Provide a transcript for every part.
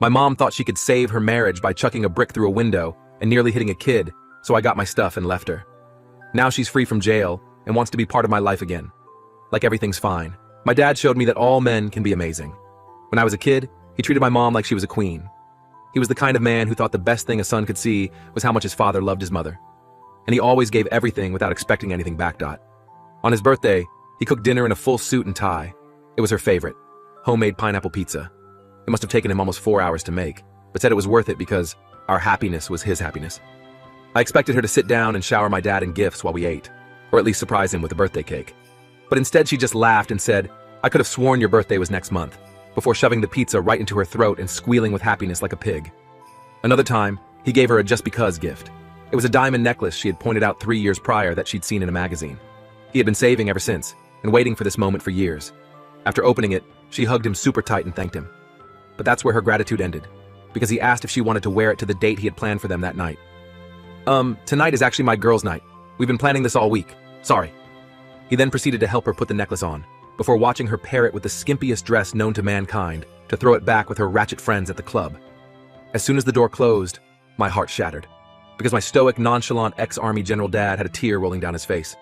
My mom thought she could save her marriage by chucking a brick through a window and nearly hitting a kid, so I got my stuff and left her. Now she's free from jail and wants to be part of my life again. Like everything's fine. My dad showed me that all men can be amazing. When I was a kid, he treated my mom like she was a queen. He was the kind of man who thought the best thing a son could see was how much his father loved his mother. And he always gave everything without expecting anything back. On his birthday, he cooked dinner in a full suit and tie. It was her favorite, homemade pineapple pizza. It must have taken him almost 4 hours to make, but said it was worth it because our happiness was his happiness. I expected her to sit down and shower my dad in gifts while we ate, or at least surprise him with a birthday cake. But instead she just laughed and said, "I could have sworn your birthday was next month," before shoving the pizza right into her throat and squealing with happiness like a pig. Another time, he gave her a just because gift. It was a diamond necklace she had pointed out 3 years prior that she'd seen in a magazine. He had been saving ever since, and waiting for this moment for years. After opening it, she hugged him super tight and thanked him. But that's where her gratitude ended, because he asked if she wanted to wear it to the date he had planned for them that night. Tonight is actually my girls' night. We've been planning this all week. Sorry." He then proceeded to help her put the necklace on, before watching her pair it with the skimpiest dress known to mankind to throw it back with her ratchet friends at the club. As soon as the door closed, my heart shattered, because my stoic, nonchalant ex-army general dad had a tear rolling down his face.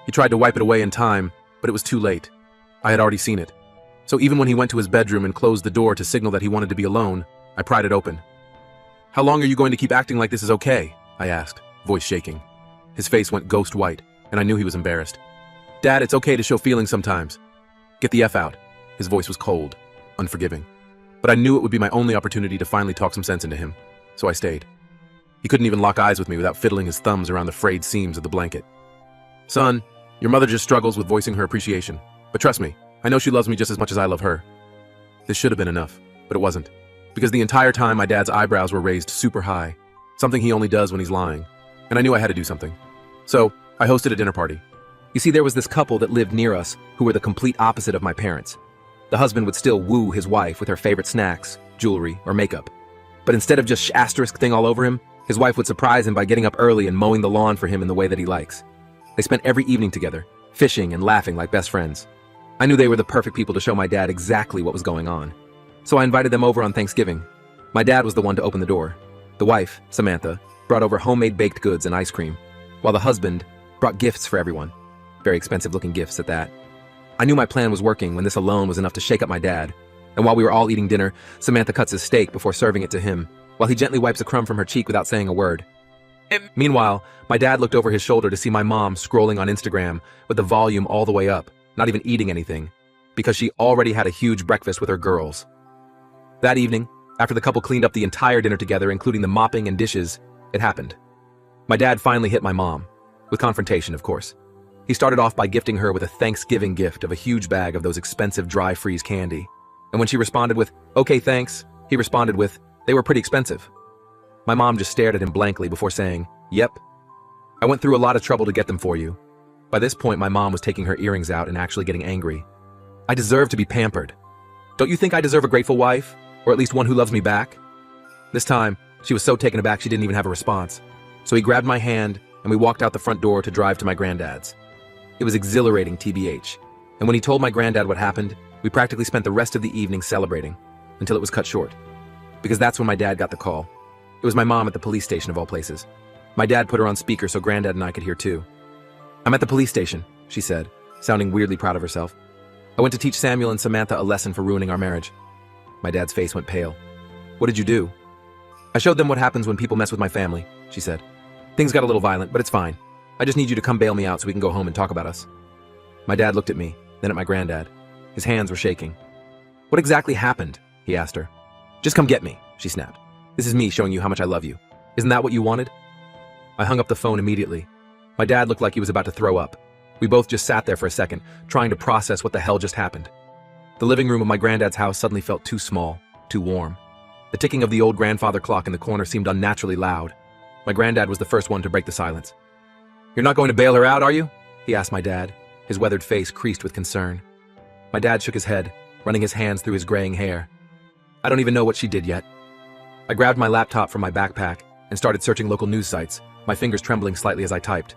He tried to wipe it away in time, but it was too late. I had already seen it. So even when he went to his bedroom and closed the door to signal that he wanted to be alone, I pried it open. "How long are you going to keep acting like this is okay?" I asked, voice shaking. His face went ghost white, and I knew he was embarrassed. "Dad, it's okay to show feelings sometimes. Get the F out." His voice was cold, unforgiving. But I knew it would be my only opportunity to finally talk some sense into him, so I stayed. He couldn't even lock eyes with me without fiddling his thumbs around the frayed seams of the blanket. "Son, your mother just struggles with voicing her appreciation. But trust me, I know she loves me just as much as I love her." This should have been enough, but it wasn't. Because the entire time my dad's eyebrows were raised super high, something he only does when he's lying. And I knew I had to do something. So, I hosted a dinner party. You see, there was this couple that lived near us who were the complete opposite of my parents. The husband would still woo his wife with her favorite snacks, jewelry, or makeup. But instead of just asterisk thing all over him, his wife would surprise him by getting up early and mowing the lawn for him in the way that he likes. They spent every evening together, fishing and laughing like best friends. I knew they were the perfect people to show my dad exactly what was going on. So I invited them over on Thanksgiving. My dad was the one to open the door. The wife, Samantha, brought over homemade baked goods and ice cream, while the husband brought gifts for everyone. Very expensive-looking gifts at that. I knew my plan was working when this alone was enough to shake up my dad. And while we were all eating dinner, Samantha cuts his steak before serving it to him, while he gently wipes a crumb from her cheek without saying a word. Meanwhile, my dad looked over his shoulder to see my mom scrolling on Instagram with the volume all the way up, not even eating anything, because she already had a huge breakfast with her girls. That evening, after the couple cleaned up the entire dinner together, including the mopping and dishes, it happened. My dad finally hit my mom, with confrontation, of course. He started off by gifting her with a Thanksgiving gift of a huge bag of those expensive dry freeze candy. And when she responded with, "Okay, thanks," he responded with, "They were pretty expensive." My mom just stared at him blankly before saying, "Yep. I went through a lot of trouble to get them for you." By this point, my mom was taking her earrings out and actually getting angry. I deserve to be pampered. Don't you think I deserve a grateful wife? Or at least one who loves me back? This time, she was so taken aback she didn't even have a response. So he grabbed my hand, and we walked out the front door to drive to my granddad's. It was exhilarating, TBH. And when he told my granddad what happened, we practically spent the rest of the evening celebrating, until it was cut short. Because that's when my dad got the call. It was my mom at the police station of all places. My dad put her on speaker so Granddad and I could hear too. "I'm at the police station," she said, sounding weirdly proud of herself. "I went to teach Samuel and Samantha a lesson for ruining our marriage." My dad's face went pale. "What did you do?" "I showed them what happens when people mess with my family," she said. "Things got a little violent, but it's fine. I just need you to come bail me out so we can go home and talk about us." My dad looked at me, then at my granddad. His hands were shaking. "What exactly happened?" he asked her. "Just come get me," she snapped. "This is me showing you how much I love you. Isn't that what you wanted?" I hung up the phone immediately. My dad looked like he was about to throw up. We both just sat there for a second, trying to process what the hell just happened. The living room of my granddad's house suddenly felt too small, too warm. The ticking of the old grandfather clock in the corner seemed unnaturally loud. My granddad was the first one to break the silence. "You're not going to bail her out, are you?" he asked my dad, his weathered face creased with concern. My dad shook his head, running his hands through his graying hair. "I don't even know what she did yet." I grabbed my laptop from my backpack and started searching local news sites, my fingers trembling slightly as I typed.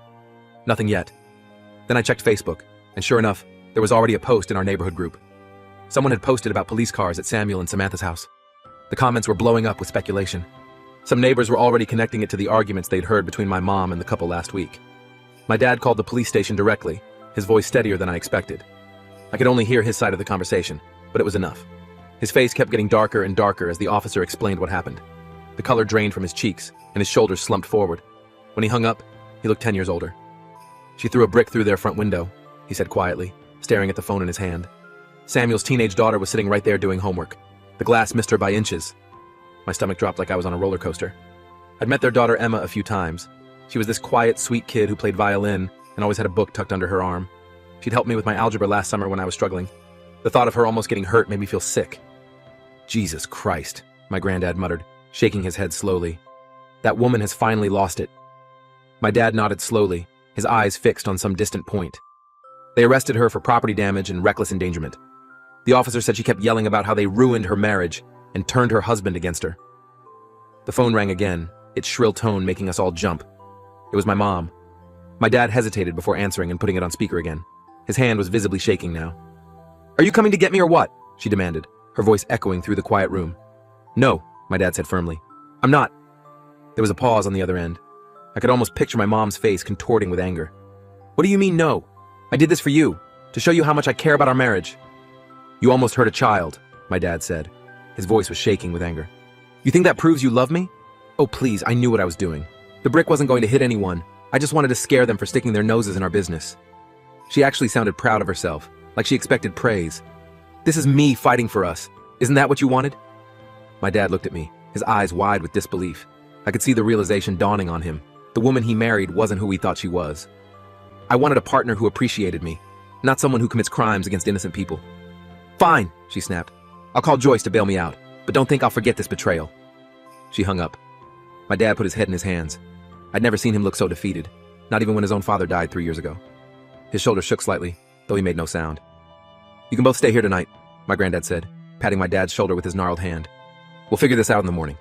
Nothing yet. Then I checked Facebook, and sure enough, there was already a post in our neighborhood group. Someone had posted about police cars at Samuel and Samantha's house. The comments were blowing up with speculation. Some neighbors were already connecting it to the arguments they'd heard between my mom and the couple last week. My dad called the police station directly, his voice steadier than I expected. I could only hear his side of the conversation, but it was enough. His face kept getting darker and darker as the officer explained what happened. The color drained from his cheeks, and his shoulders slumped forward. When he hung up, he looked 10 years older. "She threw a brick through their front window," he said quietly, staring at the phone in his hand. "Samuel's teenage daughter was sitting right there doing homework. The glass missed her by inches." My stomach dropped like I was on a roller coaster. I'd met their daughter Emma a few times. She was this quiet, sweet kid who played violin and always had a book tucked under her arm. She'd helped me with my algebra last summer when I was struggling. The thought of her almost getting hurt made me feel sick. "Jesus Christ," my granddad muttered, shaking his head slowly. "That woman has finally lost it." My dad nodded slowly, his eyes fixed on some distant point. "They arrested her for property damage and reckless endangerment. The officer said she kept yelling about how they ruined her marriage and turned her husband against her." The phone rang again, its shrill tone making us all jump. It was my mom. My dad hesitated before answering and putting it on speaker again. His hand was visibly shaking now. "Are you coming to get me or what?" she demanded, her voice echoing through the quiet room. "No," my dad said firmly. "I'm not." There was a pause on the other end. I could almost picture my mom's face contorting with anger. "What do you mean, no? I did this for you, to show you how much I care about our marriage." "You almost hurt a child," my dad said. His voice was shaking with anger. "You think that proves you love me?" "Oh, please, I knew what I was doing. The brick wasn't going to hit anyone. I just wanted to scare them for sticking their noses in our business." She actually sounded proud of herself, like she expected praise. "This is me fighting for us. Isn't that what you wanted?" My dad looked at me, his eyes wide with disbelief. I could see the realization dawning on him. The woman he married wasn't who he thought she was. "I wanted a partner who appreciated me, not someone who commits crimes against innocent people." "Fine," she snapped. "I'll call Joyce to bail me out, but don't think I'll forget this betrayal." She hung up. My dad put his head in his hands. I'd never seen him look so defeated, not even when his own father died 3 years ago. His shoulders shook slightly, though he made no sound. "You can both stay here tonight," my granddad said, patting my dad's shoulder with his gnarled hand. "We'll figure this out in the morning."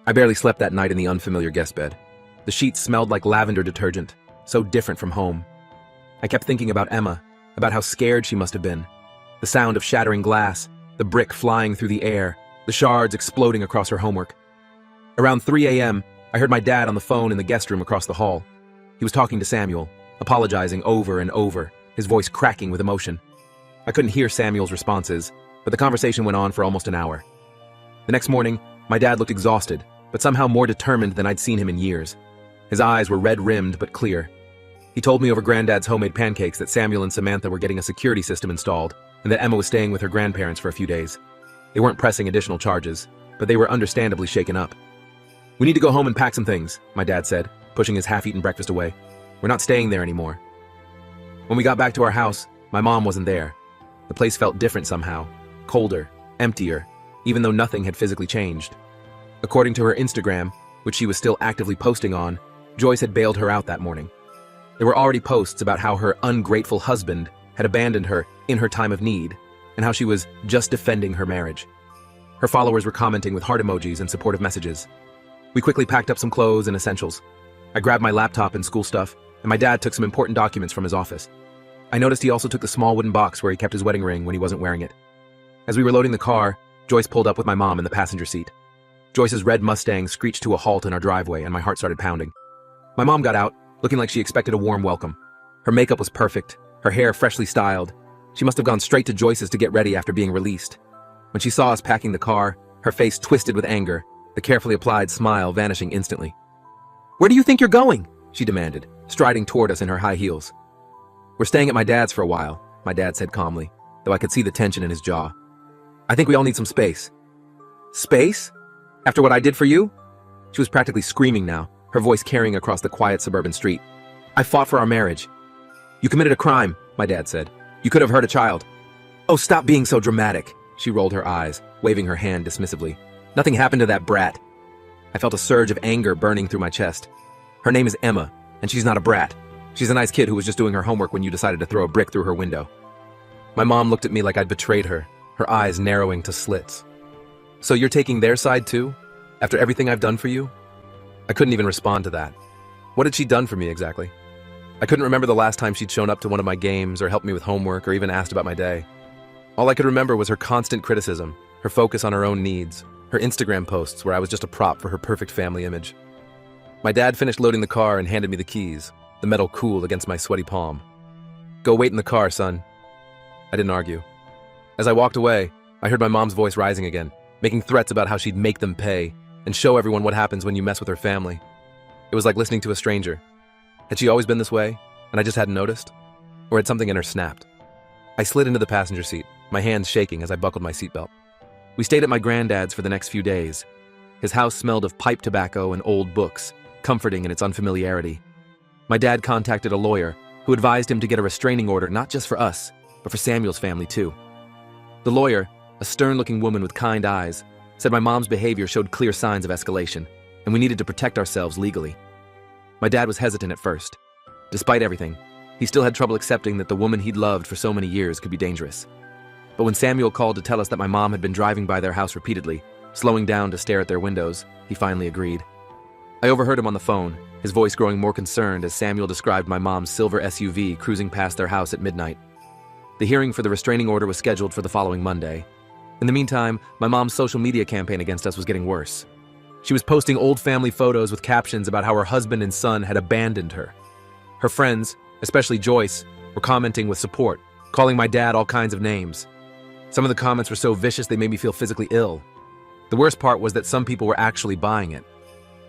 I barely slept that night in the unfamiliar guest bed. The sheets smelled like lavender detergent, so different from home. I kept thinking about Emma, about how scared she must have been. The sound of shattering glass, the brick flying through the air, the shards exploding across her homework. Around 3 a.m., I heard my dad on the phone in the guest room across the hall. He was talking to Samuel, apologizing over and over, his voice cracking with emotion. I couldn't hear Samuel's responses, but the conversation went on for almost an hour. The next morning, my dad looked exhausted, but somehow more determined than I'd seen him in years. His eyes were red-rimmed but clear. He told me over Granddad's homemade pancakes that Samuel and Samantha were getting a security system installed and that Emma was staying with her grandparents for a few days. They weren't pressing additional charges, but they were understandably shaken up. "We need to go home and pack some things," my dad said, pushing his half-eaten breakfast away. "We're not staying there anymore." When we got back to our house, my mom wasn't there. The place felt different somehow, colder, emptier, even though nothing had physically changed. According to her Instagram, which she was still actively posting on, Joyce had bailed her out that morning. There were already posts about how her ungrateful husband had abandoned her in her time of need, and how she was just defending her marriage. Her followers were commenting with heart emojis and supportive messages. We quickly packed up some clothes and essentials. I grabbed my laptop and school stuff, and my dad took some important documents from his office. I noticed he also took the small wooden box where he kept his wedding ring when he wasn't wearing it. As we were loading the car, Joyce pulled up with my mom in the passenger seat. Joyce's red Mustang screeched to a halt in our driveway, and my heart started pounding. My mom got out, looking like she expected a warm welcome. Her makeup was perfect, her hair freshly styled. She must have gone straight to Joyce's to get ready after being released. When she saw us packing the car, her face twisted with anger, the carefully applied smile vanishing instantly. "Where do you think you're going?" she demanded, striding toward us in her high heels. "We're staying at my dad's for a while," my dad said calmly, though I could see the tension in his jaw. "I think we all need some space." "Space? After what I did for you?" She was practically screaming now, her voice carrying across the quiet suburban street. "I fought for our marriage." "You committed a crime," my dad said. "You could have hurt a child." "Oh, stop being so dramatic," she rolled her eyes, waving her hand dismissively. "Nothing happened to that brat." I felt a surge of anger burning through my chest. "Her name is Emma, and she's not a brat. She's a nice kid who was just doing her homework when you decided to throw a brick through her window." My mom looked at me like I'd betrayed her, her eyes narrowing to slits. "So you're taking their side too? After everything I've done for you?" I couldn't even respond to that. What had she done for me exactly? I couldn't remember the last time she'd shown up to one of my games or helped me with homework or even asked about my day. All I could remember was her constant criticism, her focus on her own needs, her Instagram posts where I was just a prop for her perfect family image. My dad finished loading the car and handed me the keys, the metal cool against my sweaty palm. "Go wait in the car, son." I didn't argue. As I walked away, I heard my mom's voice rising again, making threats about how she'd make them pay and show everyone what happens when you mess with her family. It was like listening to a stranger. Had she always been this way, and I just hadn't noticed? Or had something in her snapped? I slid into the passenger seat, my hands shaking as I buckled my seatbelt. We stayed at my granddad's for the next few days. His house smelled of pipe tobacco and old books, comforting in its unfamiliarity. My dad contacted a lawyer who advised him to get a restraining order not just for us, but for Samuel's family too. The lawyer, a stern-looking woman with kind eyes, said my mom's behavior showed clear signs of escalation, and we needed to protect ourselves legally. My dad was hesitant at first. Despite everything, he still had trouble accepting that the woman he'd loved for so many years could be dangerous. But when Samuel called to tell us that my mom had been driving by their house repeatedly, slowing down to stare at their windows, he finally agreed. I overheard him on the phone, his voice growing more concerned as Samuel described my mom's silver SUV cruising past their house at midnight. The hearing for the restraining order was scheduled for the following Monday. In the meantime, my mom's social media campaign against us was getting worse. She was posting old family photos with captions about how her husband and son had abandoned her. Her friends, especially Joyce, were commenting with support, calling my dad all kinds of names. Some of the comments were so vicious they made me feel physically ill. The worst part was that some people were actually buying it.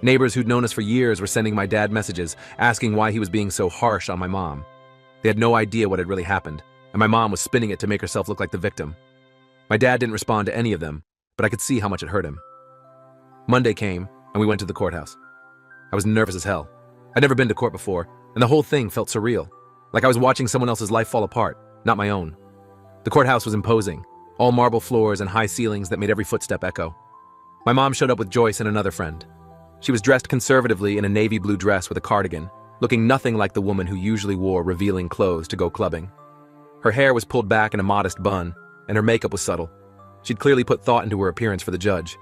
Neighbors who'd known us for years were sending my dad messages, asking why he was being so harsh on my mom. They had no idea what had really happened, and my mom was spinning it to make herself look like the victim. My dad didn't respond to any of them, but I could see how much it hurt him. Monday came, and we went to the courthouse. I was nervous as hell. I'd never been to court before, and the whole thing felt surreal, like I was watching someone else's life fall apart, not my own. The courthouse was imposing, all marble floors and high ceilings that made every footstep echo. My mom showed up with Joyce and another friend. She was dressed conservatively in a navy blue dress with a cardigan, looking nothing like the woman who usually wore revealing clothes to go clubbing. Her hair was pulled back in a modest bun, and her makeup was subtle. She'd clearly put thought into her appearance for the judge.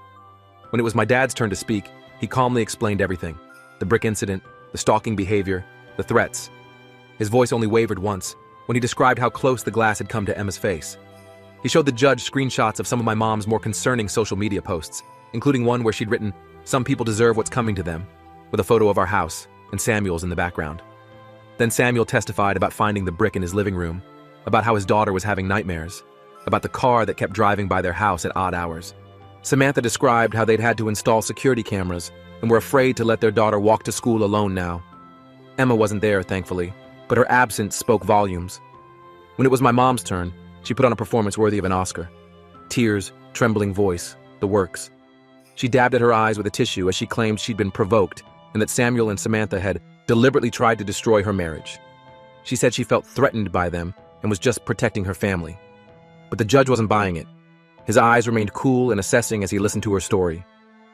When it was my dad's turn to speak, he calmly explained everything. The brick incident, the stalking behavior, the threats. His voice only wavered once, when he described how close the glass had come to Emma's face. He showed the judge screenshots of some of my mom's more concerning social media posts, including one where she'd written, "Some people deserve what's coming to them," with a photo of our house and Samuel's in the background. Then Samuel testified about finding the brick in his living room, about how his daughter was having nightmares, about the car that kept driving by their house at odd hours. Samantha described how they'd had to install security cameras and were afraid to let their daughter walk to school alone now. Emma wasn't there, thankfully, but her absence spoke volumes. When it was my mom's turn, she put on a performance worthy of an Oscar. Tears, trembling voice, the works. She dabbed at her eyes with a tissue as she claimed she'd been provoked and that Samuel and Samantha had deliberately tried to destroy her marriage. She said she felt threatened by them and was just protecting her family. But the judge wasn't buying it. His eyes remained cool and assessing as he listened to her story.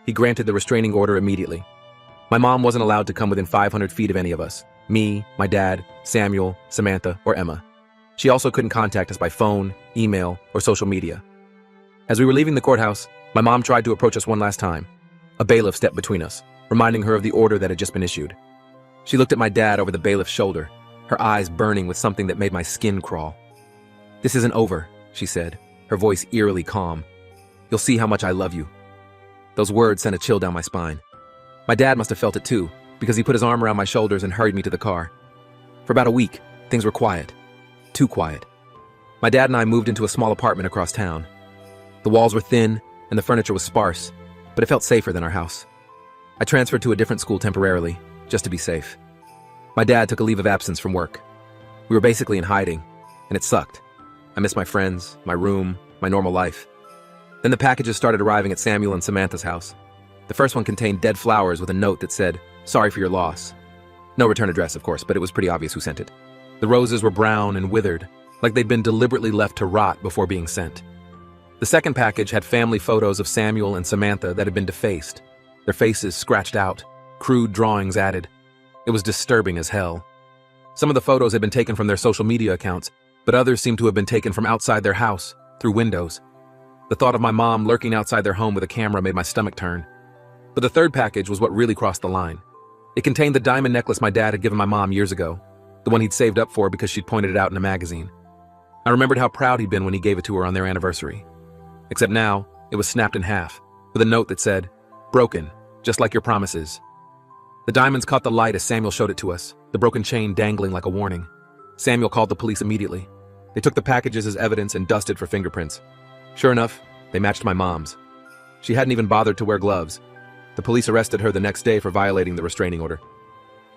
He granted the restraining order immediately. My mom wasn't allowed to come within 500 feet of any of us. Me, my dad, Samuel, Samantha, or Emma. She also couldn't contact us by phone, email, or social media. As we were leaving the courthouse, my mom tried to approach us one last time. A bailiff stepped between us, reminding her of the order that had just been issued. She looked at my dad over the bailiff's shoulder, her eyes burning with something that made my skin crawl. "This isn't over," she said, her voice eerily calm. "You'll see how much I love you." Those words sent a chill down my spine. My dad must have felt it too, because he put his arm around my shoulders and hurried me to the car. For about a week, things were quiet. Too quiet. My dad and I moved into a small apartment across town. The walls were thin, and the furniture was sparse, but it felt safer than our house. I transferred to a different school temporarily, just to be safe. My dad took a leave of absence from work. We were basically in hiding, and it sucked. I missed my friends, my room, my normal life. Then the packages started arriving at Samuel and Samantha's house. The first one contained dead flowers with a note that said, "Sorry for your loss." No return address, of course, but it was pretty obvious who sent it. The roses were brown and withered, like they'd been deliberately left to rot before being sent. The second package had family photos of Samuel and Samantha that had been defaced, their faces scratched out, crude drawings added. It was disturbing as hell. Some of the photos had been taken from their social media accounts, but others seemed to have been taken from outside their house, through windows. The thought of my mom lurking outside their home with a camera made my stomach turn. But the third package was what really crossed the line. It contained the diamond necklace my dad had given my mom years ago, the one he'd saved up for because she'd pointed it out in a magazine. I remembered how proud he'd been when he gave it to her on their anniversary. Except now, it was snapped in half, with a note that said, "Broken, just like your promises." The diamonds caught the light as Samuel showed it to us, the broken chain dangling like a warning. Samuel called the police immediately. They took the packages as evidence and dusted for fingerprints. Sure enough, they matched my mom's. She hadn't even bothered to wear gloves. The police arrested her the next day for violating the restraining order.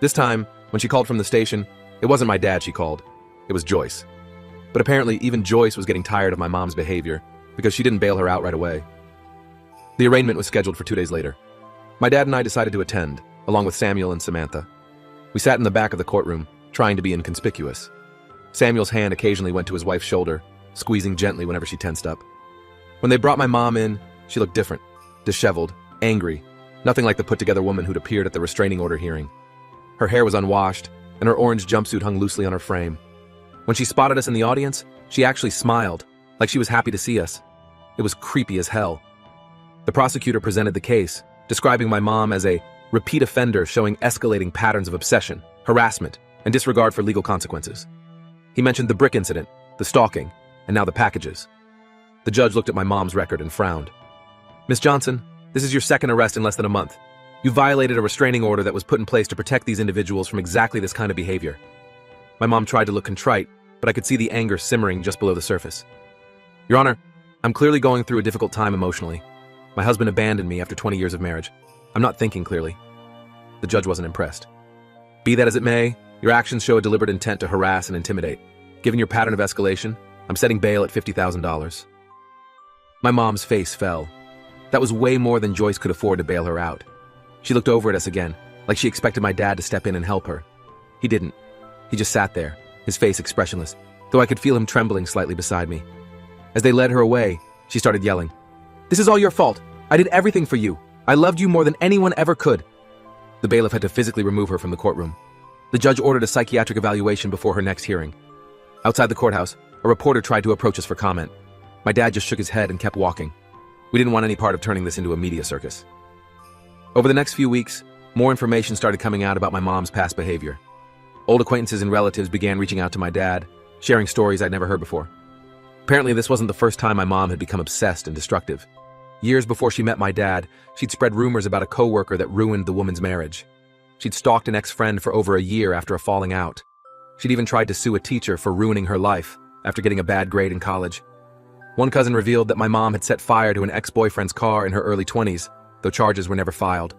This time, when she called from the station, it wasn't my dad she called. It was Joyce. But apparently, even Joyce was getting tired of my mom's behavior because she didn't bail her out right away. The arraignment was scheduled for 2 days later. My dad and I decided to attend, along with Samuel and Samantha. We sat in the back of the courtroom, trying to be inconspicuous. Samuel's hand occasionally went to his wife's shoulder, squeezing gently whenever she tensed up. When they brought my mom in, she looked different, disheveled, angry, nothing like the put-together woman who'd appeared at the restraining order hearing. Her hair was unwashed, and her orange jumpsuit hung loosely on her frame. When she spotted us in the audience, she actually smiled, like she was happy to see us. It was creepy as hell. The prosecutor presented the case, describing my mom as a repeat offender showing escalating patterns of obsession, harassment, and disregard for legal consequences. He mentioned the brick incident, the stalking, and now the packages. The judge looked at my mom's record and frowned. "Miss Johnson, this is your second arrest in less than a month. You violated a restraining order that was put in place to protect these individuals from exactly this kind of behavior." My mom tried to look contrite, but I could see the anger simmering just below the surface. "Your Honor, I'm clearly going through a difficult time emotionally. My husband abandoned me after 20 years of marriage. I'm not thinking clearly." The judge wasn't impressed. "Be that as it may, your actions show a deliberate intent to harass and intimidate. Given your pattern of escalation, I'm setting bail at $50,000. My mom's face fell. That was way more than Joyce could afford to bail her out. She looked over at us again, like she expected my dad to step in and help her. He didn't. He just sat there, his face expressionless, though I could feel him trembling slightly beside me. As they led her away, she started yelling, "This is all your fault. I did everything for you. I loved you more than anyone ever could." The bailiff had to physically remove her from the courtroom. The judge ordered a psychiatric evaluation before her next hearing. Outside the courthouse, a reporter tried to approach us for comment. My dad just shook his head and kept walking. We didn't want any part of turning this into a media circus. Over the next few weeks, more information started coming out about my mom's past behavior. Old acquaintances and relatives began reaching out to my dad, sharing stories I'd never heard before. Apparently, this wasn't the first time my mom had become obsessed and destructive. Years before she met my dad, she'd spread rumors about a coworker that ruined the woman's marriage. She'd stalked an ex-friend for over a year after a falling out. She'd even tried to sue a teacher for ruining her life after getting a bad grade in college. One cousin revealed that my mom had set fire to an ex-boyfriend's car in her early 20s, though charges were never filed.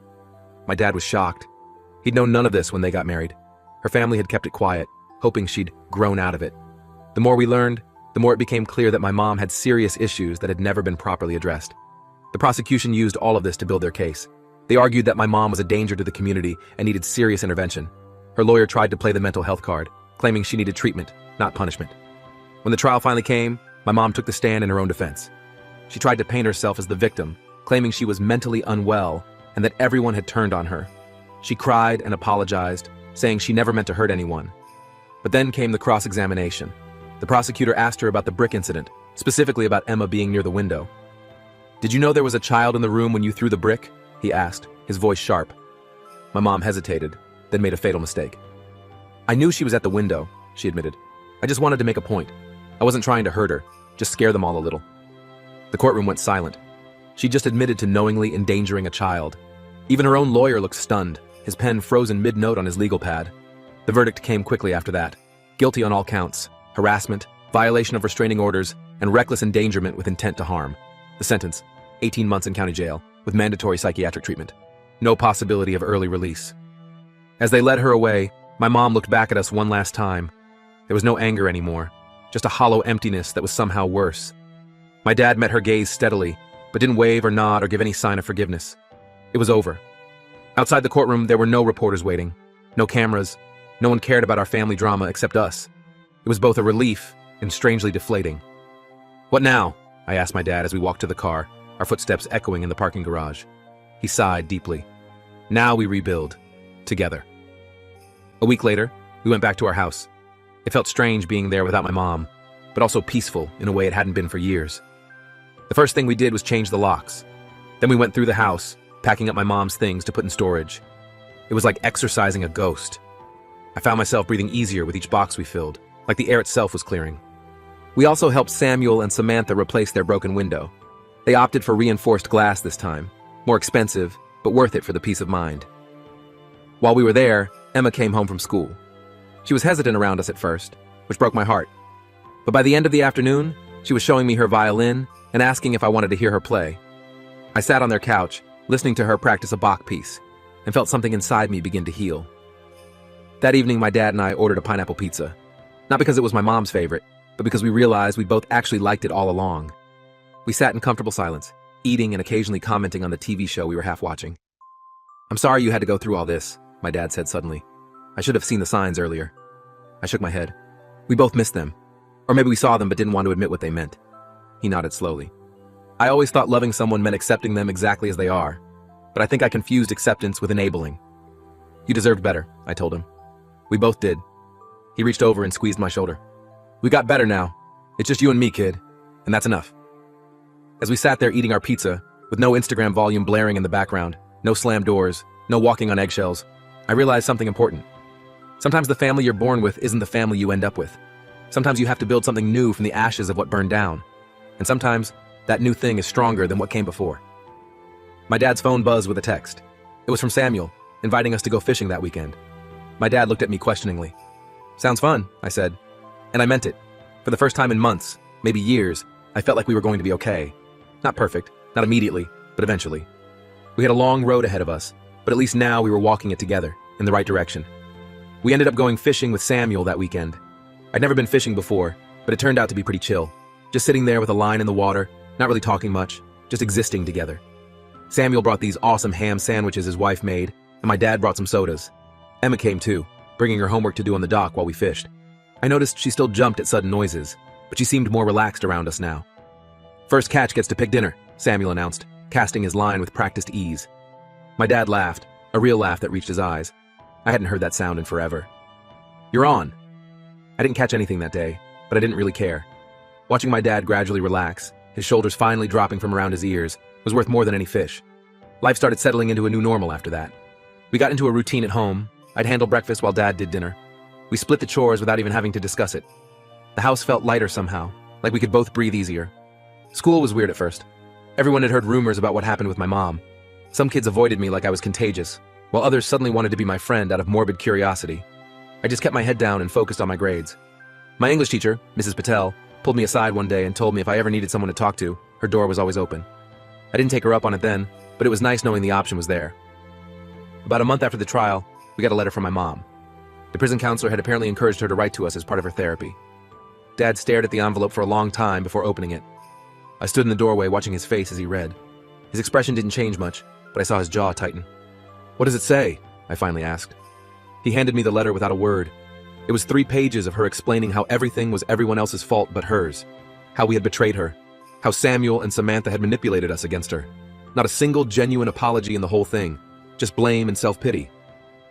My dad was shocked. He'd known none of this when they got married. Her family had kept it quiet, hoping she'd grown out of it. The more we learned, the more it became clear that my mom had serious issues that had never been properly addressed. The prosecution used all of this to build their case. They argued that my mom was a danger to the community and needed serious intervention. Her lawyer tried to play the mental health card, claiming she needed treatment, not punishment. When the trial finally came, my mom took the stand in her own defense. She tried to paint herself as the victim, claiming she was mentally unwell and that everyone had turned on her. She cried and apologized, saying she never meant to hurt anyone. But then came the cross-examination. The prosecutor asked her about the brick incident, specifically about Emma being near the window. "Did you know there was a child in the room when you threw the brick?" he asked, his voice sharp. My mom hesitated, then made a fatal mistake. "I knew she was at the window," she admitted. "I just wanted to make a point. I wasn't trying to hurt her, just scare them all a little." The courtroom went silent. She just admitted to knowingly endangering a child. Even her own lawyer looked stunned, his pen frozen mid-note on his legal pad. The verdict came quickly after that. Guilty on all counts: harassment, violation of restraining orders, and reckless endangerment with intent to harm. The sentence: 18 months in county jail, with mandatory psychiatric treatment. No possibility of early release. As they led her away, my mom looked back at us one last time. There was no anger anymore, just a hollow emptiness that was somehow worse. My dad met her gaze steadily, but didn't wave or nod or give any sign of forgiveness. It was over. Outside the courtroom, there were no reporters waiting, no cameras. No one cared about our family drama except us. It was both a relief and strangely deflating. "What now?" I asked my dad as we walked to the car, our footsteps echoing in the parking garage. He sighed deeply. "Now we rebuild. Together." A week later, we went back to our house. It felt strange being there without my mom, but also peaceful in a way it hadn't been for years. The first thing we did was change the locks. Then we went through the house, packing up my mom's things to put in storage. It was like exorcising a ghost. I found myself breathing easier with each box we filled, like the air itself was clearing. We also helped Samuel and Samantha replace their broken window. They opted for reinforced glass this time, more expensive, but worth it for the peace of mind. While we were there, Emma came home from school. She was hesitant around us at first, which broke my heart. But by the end of the afternoon, she was showing me her violin and asking if I wanted to hear her play. I sat on their couch, listening to her practice a Bach piece, and felt something inside me begin to heal. That evening, my dad and I ordered a pineapple pizza. Not because it was my mom's favorite, but because we realized we both actually liked it all along. We sat in comfortable silence, eating and occasionally commenting on the TV show we were half watching. "I'm sorry you had to go through all this," my dad said suddenly. "I should have seen the signs earlier." I shook my head. "We both missed them. Or maybe we saw them but didn't want to admit what they meant." He nodded slowly. "I always thought loving someone meant accepting them exactly as they are, but I think I confused acceptance with enabling." "You deserved better," I told him. "We both did." He reached over and squeezed my shoulder. "We got better now. It's just you and me, kid. And that's enough." As we sat there eating our pizza, with no Instagram volume blaring in the background, no slammed doors, no walking on eggshells, I realized something important. Sometimes the family you're born with isn't the family you end up with. Sometimes you have to build something new from the ashes of what burned down. And sometimes that new thing is stronger than what came before. My dad's phone buzzed with a text. It was from Samuel, inviting us to go fishing that weekend. My dad looked at me questioningly. "Sounds fun," I said. And I meant it. For the first time in months, maybe years, I felt like we were going to be okay. Not perfect, not immediately, but eventually. We had a long road ahead of us, but at least now we were walking it together, in the right direction. We ended up going fishing with Samuel that weekend. I'd never been fishing before, but it turned out to be pretty chill. Just sitting there with a line in the water, not really talking much, just existing together. Samuel brought these awesome ham sandwiches his wife made, and my dad brought some sodas. Emma came too, bringing her homework to do on the dock while we fished. I noticed she still jumped at sudden noises, but she seemed more relaxed around us now. "First catch gets to pick dinner," Samuel announced, casting his line with practiced ease. My dad laughed, a real laugh that reached his eyes. I hadn't heard that sound in forever. "You're on." I didn't catch anything that day, but I didn't really care. Watching my dad gradually relax, his shoulders finally dropping from around his ears, was worth more than any fish. Life started settling into a new normal after that. We got into a routine at home. I'd handle breakfast while Dad did dinner. We split the chores without even having to discuss it. The house felt lighter somehow, like we could both breathe easier. School was weird at first. Everyone had heard rumors about what happened with my mom. Some kids avoided me like I was contagious, while others suddenly wanted to be my friend out of morbid curiosity. I just kept my head down and focused on my grades. My English teacher, Mrs. Patel, pulled me aside one day and told me if I ever needed someone to talk to, her door was always open. I didn't take her up on it then, but it was nice knowing the option was there. About a month after the trial, we got a letter from my mom. The prison counselor had apparently encouraged her to write to us as part of her therapy. Dad stared at the envelope for a long time before opening it. I stood in the doorway watching his face as he read. His expression didn't change much, but I saw his jaw tighten. "What does it say?" I finally asked. He handed me the letter without a word. It was 3 pages of her explaining how everything was everyone else's fault but hers, how we had betrayed her, how Samuel and Samantha had manipulated us against her. Not a single genuine apology in the whole thing, just blame and self-pity.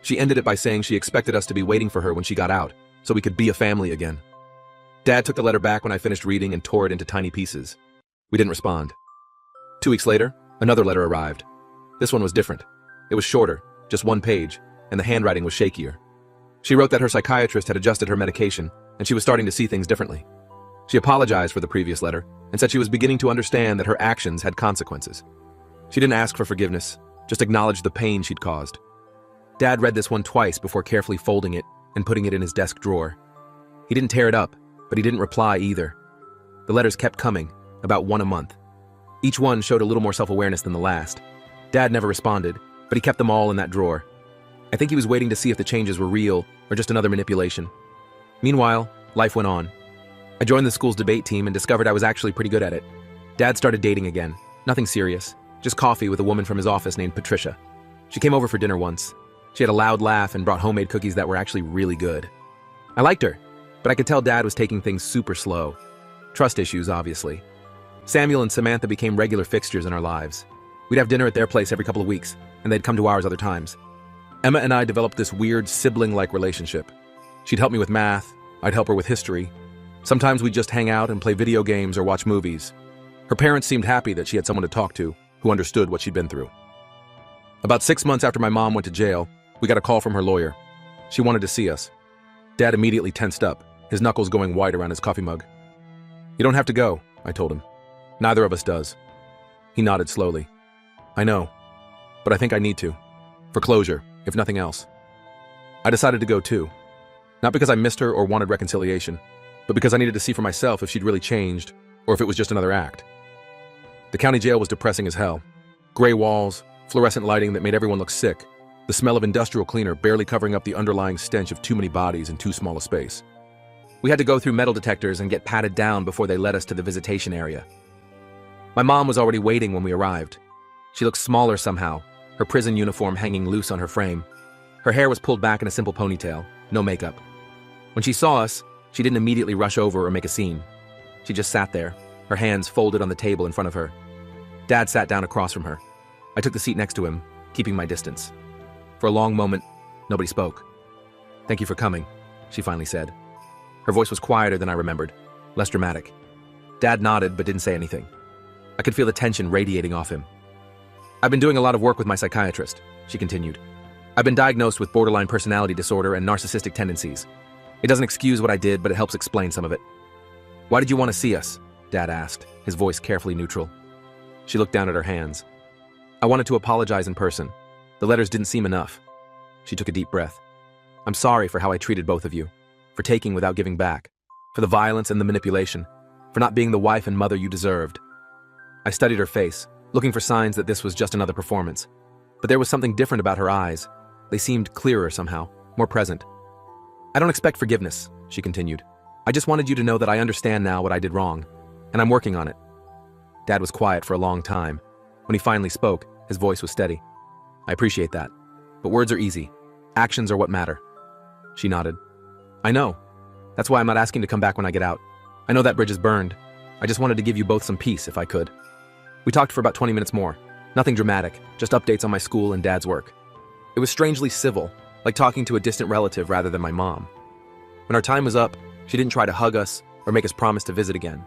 She ended it by saying she expected us to be waiting for her when she got out, so we could be a family again. Dad took the letter back when I finished reading and tore it into tiny pieces. We didn't respond. 2 weeks later, another letter arrived. This one was different. It was shorter, just 1 page, and the handwriting was shakier. She wrote that her psychiatrist had adjusted her medication, and she was starting to see things differently. She apologized for the previous letter, and said she was beginning to understand that her actions had consequences. She didn't ask for forgiveness, just acknowledged the pain she'd caused. Dad read this one twice before carefully folding it and putting it in his desk drawer. He didn't tear it up, but he didn't reply either. The letters kept coming, about 1 a month. Each one showed a little more self-awareness than the last. Dad never responded, but he kept them all in that drawer. I think he was waiting to see if the changes were real or just another manipulation. Meanwhile, life went on. I joined the school's debate team and discovered I was actually pretty good at it. Dad started dating again. Nothing serious, just coffee with a woman from his office named Patricia. She came over for dinner once. She had a loud laugh and brought homemade cookies that were actually really good. I liked her, but I could tell Dad was taking things super slow. Trust issues, obviously. Samuel and Samantha became regular fixtures in our lives. We'd have dinner at their place every couple of weeks, and they'd come to ours other times. Emma and I developed this weird sibling-like relationship. She'd help me with math, I'd help her with history. Sometimes we'd just hang out and play video games or watch movies. Her parents seemed happy that she had someone to talk to who understood what she'd been through. About 6 months after my mom went to jail, we got a call from her lawyer. She wanted to see us. Dad immediately tensed up, his knuckles going white around his coffee mug. "You don't have to go," I told him. "Neither of us does." He nodded slowly. I know, but I think I need to. For closure, if nothing else. I decided to go too. Not because I missed her or wanted reconciliation, but because I needed to see for myself if she'd really changed, or if it was just another act. The county jail was depressing as hell. Gray walls, fluorescent lighting that made everyone look sick, the smell of industrial cleaner barely covering up the underlying stench of too many bodies in too small a space. We had to go through metal detectors and get patted down before they led us to the visitation area. My mom was already waiting when we arrived. She looked smaller somehow, her prison uniform hanging loose on her frame. Her hair was pulled back in a simple ponytail, no makeup. When she saw us, she didn't immediately rush over or make a scene. She just sat there, her hands folded on the table in front of her. Dad sat down across from her. I took the seat next to him, keeping my distance. For a long moment, nobody spoke. Thank you for coming, she finally said. Her voice was quieter than I remembered, less dramatic. Dad nodded but didn't say anything. I could feel the tension radiating off him. I've been doing a lot of work with my psychiatrist, she continued. I've been diagnosed with borderline personality disorder and narcissistic tendencies. It doesn't excuse what I did, but it helps explain some of it. Why did you want to see us? Dad asked, his voice carefully neutral. She looked down at her hands. I wanted to apologize in person. The letters didn't seem enough. She took a deep breath. I'm sorry for how I treated both of you, for taking without giving back, for the violence and the manipulation, for not being the wife and mother you deserved. I studied her face, looking for signs that this was just another performance. But there was something different about her eyes. They seemed clearer somehow, more present. I don't expect forgiveness, she continued. I just wanted you to know that I understand now what I did wrong, and I'm working on it. Dad was quiet for a long time. When he finally spoke, his voice was steady. I appreciate that. But words are easy. Actions are what matter. She nodded. I know. That's why I'm not asking to come back when I get out. I know that bridge is burned. I just wanted to give you both some peace if I could. We talked for about 20 minutes more. Nothing dramatic, just updates on my school and Dad's work. It was strangely civil, like talking to a distant relative rather than my mom. When our time was up, she didn't try to hug us or make us promise to visit again.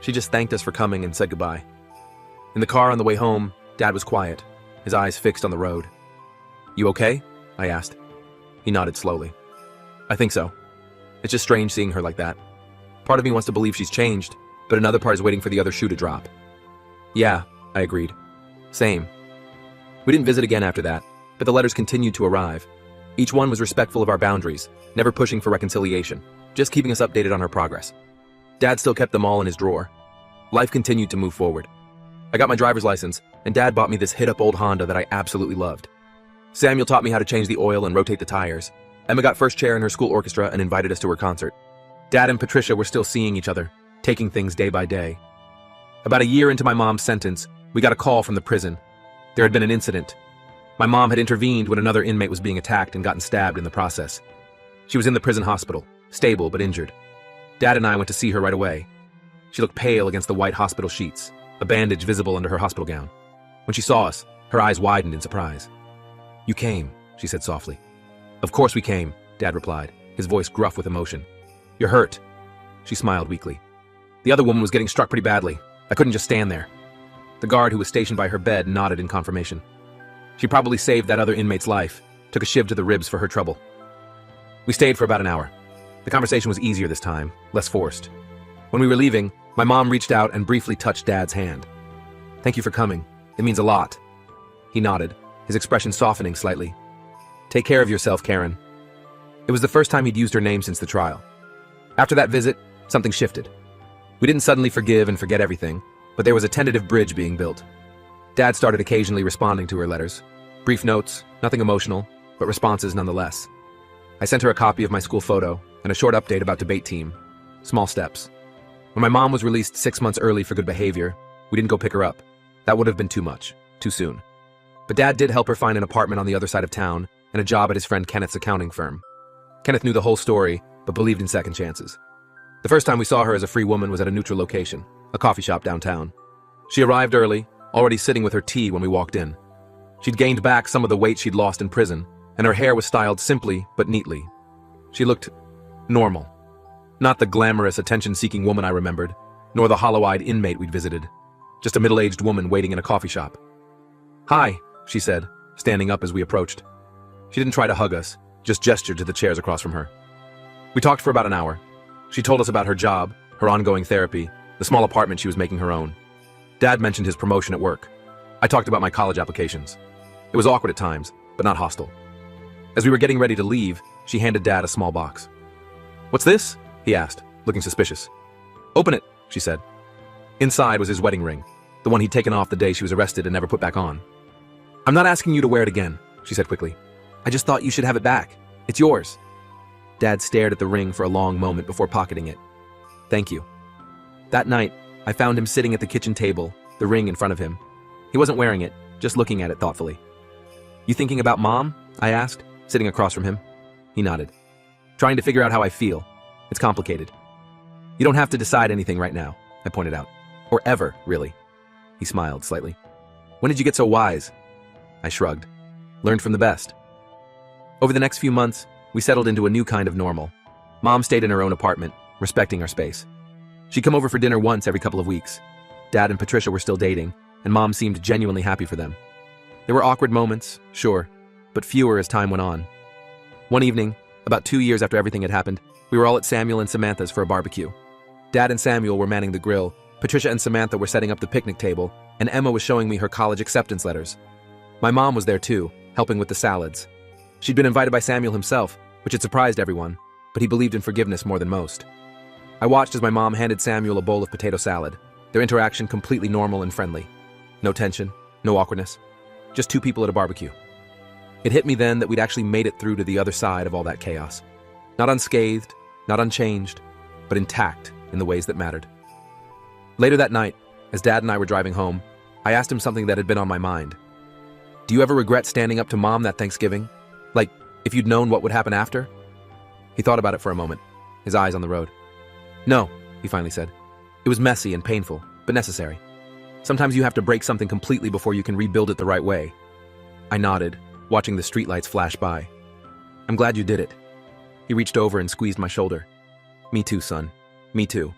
She just thanked us for coming and said goodbye. In the car on the way home, Dad was quiet, his eyes fixed on the road. You okay? I asked. He nodded slowly. I think so. It's just strange seeing her like that. Part of me wants to believe she's changed, but another part is waiting for the other shoe to drop. Yeah, I agreed. Same. We didn't visit again after that, but the letters continued to arrive. Each one was respectful of our boundaries, never pushing for reconciliation, just keeping us updated on her progress. Dad still kept them all in his drawer. Life continued to move forward. I got my driver's license, and Dad bought me this hit-up old Honda that I absolutely loved. Samuel taught me how to change the oil and rotate the tires. Emma got first chair in her school orchestra and invited us to her concert. Dad and Patricia were still seeing each other, taking things day by day. About a year into my mom's sentence, we got a call from the prison. There had been an incident. My mom had intervened when another inmate was being attacked and gotten stabbed in the process. She was in the prison hospital, stable but injured. Dad and I went to see her right away. She looked pale against the white hospital sheets, a bandage visible under her hospital gown. When she saw us, her eyes widened in surprise. You came, she said softly. Of course we came, Dad replied, his voice gruff with emotion. You're hurt. She smiled weakly. The other woman was getting struck pretty badly. I couldn't just stand there. The guard who was stationed by her bed nodded in confirmation. She probably saved that other inmate's life, took a shiv to the ribs for her trouble. We stayed for about an hour. The conversation was easier this time, less forced. When we were leaving, my mom reached out and briefly touched Dad's hand. Thank you for coming. It means a lot. He nodded, his expression softening slightly. Take care of yourself, Karen. It was the first time he'd used her name since the trial. After that visit, something shifted. We didn't suddenly forgive and forget everything, but there was a tentative bridge being built. Dad started occasionally responding to her letters. Brief notes, nothing emotional, but responses nonetheless. I sent her a copy of my school photo and a short update about debate team. Small steps. When my mom was released 6 months early for good behavior, we didn't go pick her up. That would have been too much, too soon. But Dad did help her find an apartment on the other side of town and a job at his friend Kenneth's accounting firm. Kenneth knew the whole story, but believed in second chances. The first time we saw her as a free woman was at a neutral location, a coffee shop downtown. She arrived early, already sitting with her tea when we walked in. She'd gained back some of the weight she'd lost in prison, and her hair was styled simply but neatly. She looked normal. Not the glamorous, attention-seeking woman I remembered, nor the hollow-eyed inmate we'd visited. Just a middle-aged woman waiting in a coffee shop. Hi, she said, standing up as we approached. She didn't try to hug us, just gestured to the chairs across from her. We talked for about an hour. She told us about her job, her ongoing therapy, the small apartment she was making her own. Dad mentioned his promotion at work. I talked about my college applications. It was awkward at times, but not hostile. As we were getting ready to leave, she handed Dad a small box. "What's this?" he asked, looking suspicious. "Open it," she said. Inside was his wedding ring, the one he'd taken off the day she was arrested and never put back on. "I'm not asking you to wear it again," she said quickly. "I just thought you should have it back. It's yours." Dad stared at the ring for a long moment before pocketing it. "Thank you." That night, I found him sitting at the kitchen table, the ring in front of him. He wasn't wearing it, just looking at it thoughtfully. "You thinking about Mom?" I asked, sitting across from him. He nodded. "Trying to figure out how I feel. It's complicated." "You don't have to decide anything right now," I pointed out. "Or ever, really." He smiled slightly. "When did you get so wise?" I shrugged. "Learned from the best." Over the next few months, we settled into a new kind of normal. Mom stayed in her own apartment, respecting our space. She'd come over for dinner once every couple of weeks. Dad and Patricia were still dating, and Mom seemed genuinely happy for them. There were awkward moments, sure, but fewer as time went on. One evening, about 2 years after everything had happened, we were all at Samuel and Samantha's for a barbecue. Dad and Samuel were manning the grill, Patricia and Samantha were setting up the picnic table, and Emma was showing me her college acceptance letters. My mom was there too, helping with the salads. She'd been invited by Samuel himself, which had surprised everyone, but he believed in forgiveness more than most. I watched as my mom handed Samuel a bowl of potato salad, their interaction completely normal and friendly. No tension, no awkwardness, just two people at a barbecue. It hit me then that we'd actually made it through to the other side of all that chaos. Not unscathed, not unchanged, but intact in the ways that mattered. Later that night, as Dad and I were driving home, I asked him something that had been on my mind. "Do you ever regret standing up to Mom that Thanksgiving? Like, if you'd known what would happen after?" He thought about it for a moment, his eyes on the road. "No," he finally said. "It was messy and painful, but necessary. Sometimes you have to break something completely before you can rebuild it the right way." I nodded, watching the streetlights flash by. "I'm glad you did it." He reached over and squeezed my shoulder. "Me too, son. Me too."